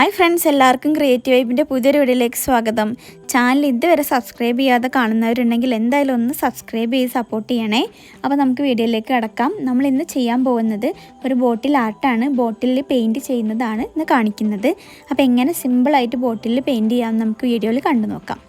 Hi friends, എല്ലാവർക്കും creative വൈബിൻ്റെ പുതിയൊരു വീഡിയോയിലേക്ക് സ്വാഗതം. ചാനൽ ഇതുവരെ സബ്സ്ക്രൈബ് ചെയ്യാതെ കാണുന്നവരുണ്ടെങ്കിൽ എന്തായാലും ഒന്ന് സബ്സ്ക്രൈബ് ചെയ്ത് സപ്പോർട്ട് ചെയ്യണേ. അപ്പോൾ നമുക്ക് വീഡിയോയിലേക്ക് കടക്കാം. നമ്മൾ ഇന്ന് ചെയ്യാൻ പോകുന്നത് ഒരു ബോട്ടിൽ ആർട്ടാണ്. ബോട്ടിലിൽ പെയിൻറ്റ് ചെയ്യുന്നതാണ് ഇന്ന് കാണിക്കുന്നത്. അപ്പോൾ എങ്ങനെ സിമ്പിളായിട്ട് ബോട്ടിലിൽ പെയിൻറ്റ് ചെയ്യാമെന്ന് നമുക്ക് വീഡിയോയിൽ കണ്ടു നോക്കാം.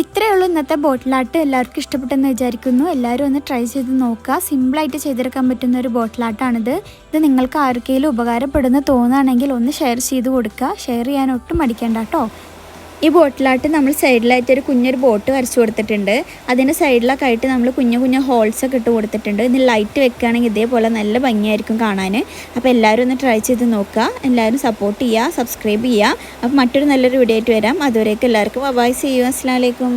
ഇത്രയേ ഉള്ളൂ ഇന്നത്തെ ബോട്ടിൽ ആർട്ട്. എല്ലാവർക്കും ഇഷ്ടപ്പെട്ടെന്ന് വിചാരിക്കുന്നു. എല്ലാവരും ഒന്ന് ട്രൈ ചെയ്ത് നോക്കുക. സിമ്പിളായിട്ട് ചെയ്തെടുക്കാൻ പറ്റുന്ന ഒരു ബോട്ടിൽ ആർട്ടാണിത്. ഇത് നിങ്ങൾക്ക് ആർക്കെങ്കിലും ഉപകാരപ്പെടുന്ന തോന്നുകയാണെങ്കിൽ ഒന്ന് ഷെയർ ചെയ്ത് കൊടുക്കുക. ഷെയർ ചെയ്യാൻ ഒട്ടും മടിക്കേണ്ട കേട്ടോ. ഈ ബോട്ടിലായിട്ട് നമ്മൾ സൈഡിലായിട്ട് ഒരു കുഞ്ഞൊരു ബോട്ട് വരച്ചു കൊടുത്തിട്ടുണ്ട്. അതിൻ്റെ സൈഡിലൊക്കെ ആയിട്ട് നമ്മൾ കുഞ്ഞു കുഞ്ഞു ഹോൾസൊക്കെ ഇട്ട് കൊടുത്തിട്ടുണ്ട്. ഇതിന് ലൈറ്റ് വെക്കുകയാണെങ്കിൽ ഇതേപോലെ നല്ല ഭംഗിയായിരിക്കും കാണാൻ. അപ്പോൾ എല്ലാവരും ഒന്ന് ട്രൈ ചെയ്ത് നോക്കുക. എല്ലാവരും സപ്പോർട്ട് ചെയ്യുക, സബ്സ്ക്രൈബ് ചെയ്യുക. അപ്പോൾ മറ്റൊരു നല്ലൊരു വീഡിയോ ആയിട്ട് വരാം. അതുവരേക്കും എല്ലാവർക്കും ബൈ, സീ യു, അസ്സലാമു അലൈക്കും.